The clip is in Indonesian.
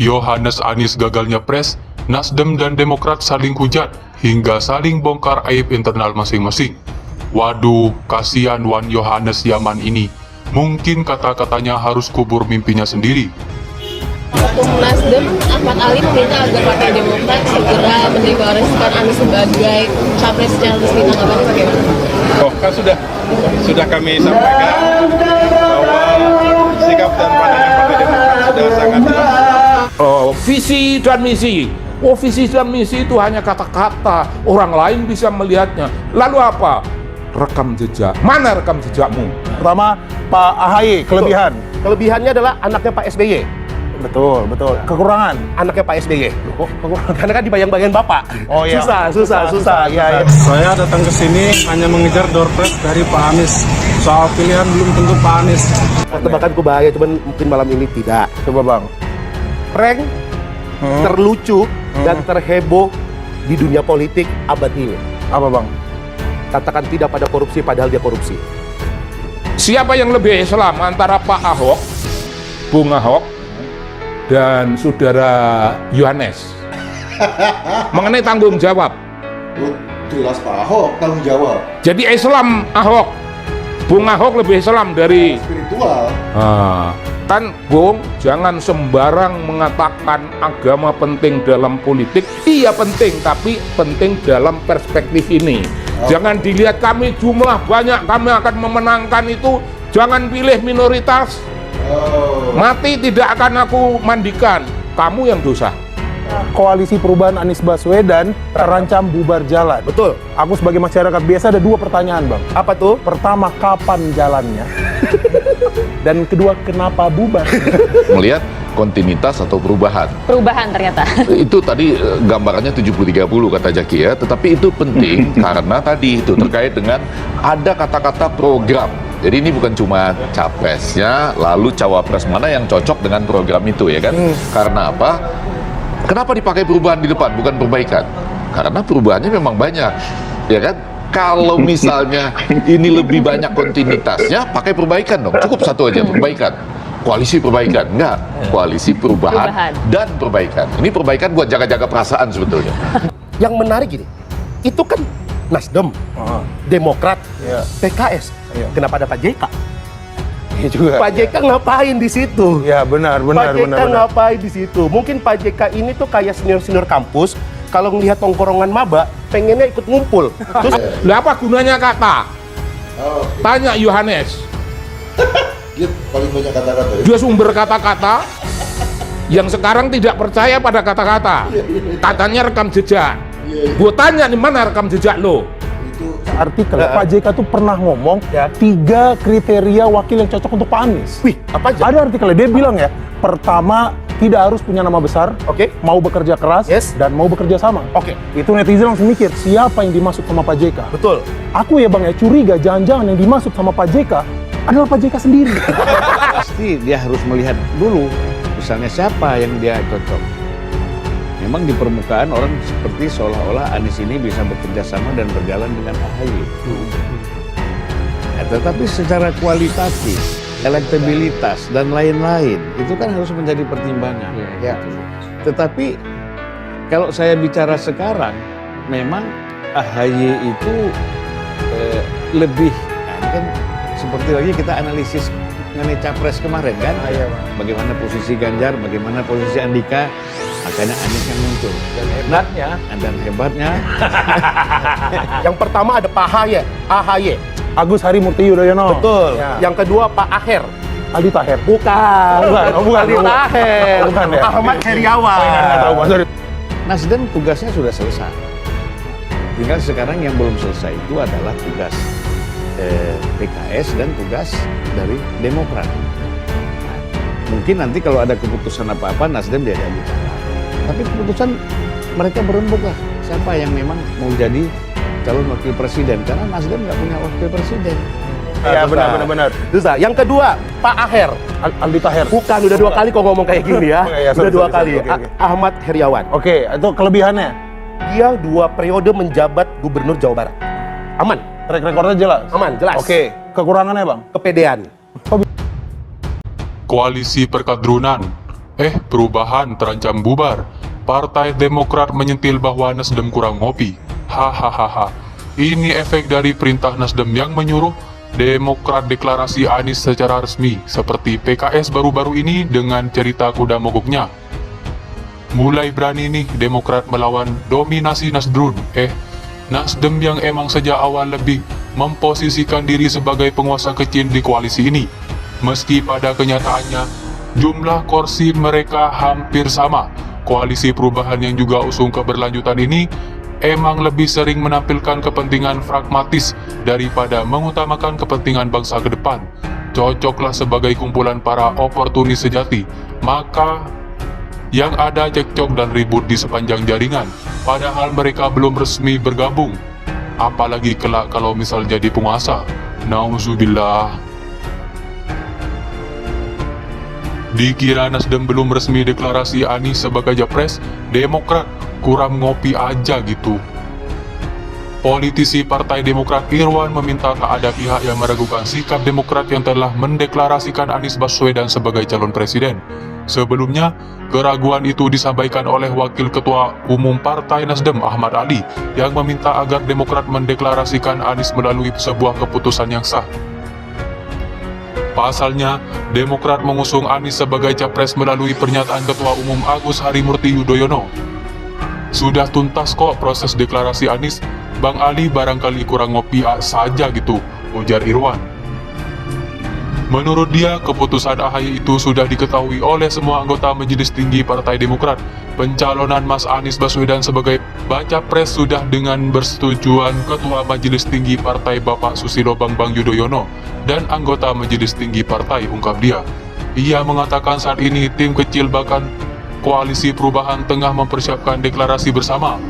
Yohanes Anies gagalnya pres, Nasdem dan Demokrat saling hujat hingga saling bongkar aib internal masing-masing. Waduh, kasihan Wan Yohanes Yaman ini. Mungkin kata-katanya harus kubur mimpinya sendiri. Ketum Nasdem Ahmad Ali meminta agar Partai Demokrat segera mendeklarasikan Anies sebagai capres secara resmi. Tanggapannya bagaimana? Oh, kan sudah kami sampaikan bahwa sikap dan pandangan Partai Demokrat sudah sangat jelas. Visi dan misi. Visi dan misi itu hanya kata-kata, orang lain bisa melihatnya. Lalu apa? Rekam jejak. Mana rekam jejakmu? Pertama, Pak AHY, kelebihan. Kelebihannya adalah anaknya Pak SBY. Betul. Kekurangan. Anaknya Pak SBY. Kok kekurangan? Karena kan dibayang-bayang Bapak. Oh iya. Susah. Iya. Saya datang ke sini hanya mengejar door prize dari Pak Anies. Soal pilihan belum tentu Pak Anies. Tebakanku bahaya, cuman mungkin malam ini tidak. Coba Bang. Prank terlucu dan terheboh di dunia politik abad ini. Apa Bang? Katakan tidak pada korupsi padahal dia korupsi. Siapa yang lebih Islam antara Pak Ahok, Bung Ahok, dan Saudara Yohanes? Mengenai tanggung jawab. Jelas Pak Ahok tanggung jawab. Jadi Islam Ahok, Bung Ahok lebih Islam dari Spiritual. kan Bung, jangan sembarang mengatakan agama penting dalam politik. Iya penting, tapi penting dalam perspektif ini. Jangan dilihat kami jumlah banyak, kami akan memenangkan itu. Jangan pilih minoritas. Mati tidak akan aku mandikan. Kamu yang dosa. Koalisi Perubahan Anies Baswedan terancam bubar jalan. Betul. Aku sebagai masyarakat biasa ada dua pertanyaan Bang. Apa tuh? Pertama, kapan jalannya? Dan kedua, kenapa bubar? Melihat kontinuitas atau perubahan. Perubahan ternyata. Itu tadi gambarannya 70-30 kata Jaki ya, tetapi itu penting karena tadi itu terkait dengan ada kata-kata program. Jadi ini bukan cuma capresnya, lalu cawapres mana yang cocok dengan program itu ya kan? Karena apa? Kenapa dipakai perubahan di depan, bukan perbaikan? Karena perubahannya memang banyak, ya kan? Kalau misalnya ini lebih banyak kontinuitasnya, pakai perbaikan dong. Cukup satu aja, perbaikan. Koalisi perbaikan, enggak. Koalisi perubahan dan perbaikan. Ini perbaikan buat jaga-jaga perasaan sebetulnya. Yang menarik gini, itu kan Nasdem, Demokrat, PKS. Kenapa ada Pak JK? Iya juga. Pak JK ngapain di situ? Ya benar. Pak JK ngapain di situ? Mungkin Pak JK ini tuh kayak senior kampus. Kalau ngelihat tongkrongan maba, pengennya ikut ngumpul. Terus, Lah apa gunanya kata? Tanya Yohanes. Dia paling banyak kata-kata ya. Dia sumber kata-kata yang sekarang tidak percaya pada kata-kata. Katanya rekam jejak. Gue tanya di mana rekam jejak lo? Artikel Pak JK tuh pernah ngomong 3 kriteria wakil yang cocok untuk Pak Anies. wih, apa aja? Ada artikelnya, dia bilang ya, pertama, tidak harus punya nama besar, Oke. mau bekerja keras, Yes. dan mau bekerja sama. Oke. Itu netizen langsung mikir, siapa yang dimaksud sama Pak JK? Betul. Aku ya Bang ya curiga, jangan-jangan yang dimaksud sama Pak JK adalah Pak JK sendiri. Pasti dia harus melihat dulu, misalnya siapa yang dia cocok. Memang di permukaan orang seperti seolah-olah Anies ini bisa bekerja sama dan berjalan dengan AHY. Tetapi secara kualitatif, elektabilitas dan lain-lain itu kan harus menjadi pertimbangan. Ya. Tetapi kalau saya bicara sekarang, memang AHY itu lebih, nah ini kan seperti lagi kita analisis mengenai capres kemarin kan, bagaimana posisi Ganjar, bagaimana posisi Andika, makanya Anies yang muncul. Dan hebatnya, Yang pertama ada Pak AHY. Agus Harimurti Yudhoyono. Betul. Ya. Yang kedua Pak Aher. Aldi Taher. Bukan. Bukan. Aldi Taher. Bukan, ya. Ahmad Heriawan. Nggak tahu, Bang. Sorry. Nasdem tugasnya sudah selesai. Tinggal sekarang yang belum selesai itu adalah tugas PKS dan tugas dari Demokrat. Nah, mungkin nanti kalau ada keputusan apa-apa Nasdem diajak bicara. Tapi keputusan mereka berembuk lah. Siapa yang memang mau jadi calon wakil presiden? Karena Nasdem nggak punya wakil presiden. Ya benar. Susah. Yang kedua Pak Aher. Aldi Taher. Bukan, udah 2 kali kok ngomong kayak gini ya. Ya, Udah 2 sorry. kali. Oke. Ahmad Heriawan. Oke, itu kelebihannya. Dia 2 periode menjabat gubernur Jawa Barat. Aman. Track recordnya jelas. Aman, jelas. Oke, kekurangannya Bang. Kepedean. Koalisi perkadrunan, Perubahan terancam bubar. Partai Demokrat menyentil bahwa Nasdem kurang ngopi. Hahaha. Ini efek dari perintah Nasdem yang menyuruh Demokrat deklarasi Anies secara resmi, seperti PKS baru-baru ini dengan cerita kuda mogoknya. Mulai berani nih Demokrat melawan dominasi Nasdrun. Nasdem yang emang sejak awal lebih memposisikan diri sebagai penguasa kecil di koalisi ini. Meski pada kenyataannya jumlah kursi mereka hampir sama, koalisi perubahan yang juga usung keberlanjutan ini emang lebih sering menampilkan kepentingan pragmatis daripada mengutamakan kepentingan bangsa ke depan. Cocoklah sebagai kumpulan para oportunis sejati, maka yang ada cekcok dan ribut di sepanjang jaringan, padahal mereka belum resmi bergabung. Apalagi kelak kalau misal jadi penguasa. Nauzubillah. Dikira Nasdem belum resmi deklarasi Anies sebagai Japres, Demokrat kurang ngopi aja gitu. Politisi Partai Demokrat Irwan meminta tak ada pihak yang meragukan sikap Demokrat yang telah mendeklarasikan Anies Baswedan sebagai calon presiden. Sebelumnya, keraguan itu disampaikan oleh Wakil Ketua Umum Partai Nasdem Ahmad Ali yang meminta agar Demokrat mendeklarasikan Anies melalui sebuah keputusan yang sah. Pasalnya, Demokrat mengusung Anies sebagai capres melalui pernyataan Ketua Umum Agus Harimurti Yudhoyono. Sudah tuntas kok proses deklarasi Anies, Bang Ali barangkali kurang ngopi saja gitu, ujar Irwan. Menurut dia, keputusan AHY itu sudah diketahui oleh semua anggota Majelis Tinggi Partai Demokrat. Pencalonan Mas Anies Baswedan sebagai baca pres sudah dengan persetujuan Ketua Majelis Tinggi Partai Bapak Susilo Bambang Yudhoyono dan anggota Majelis Tinggi Partai, ungkap dia. Ia mengatakan saat ini tim kecil bahkan koalisi perubahan tengah mempersiapkan deklarasi bersama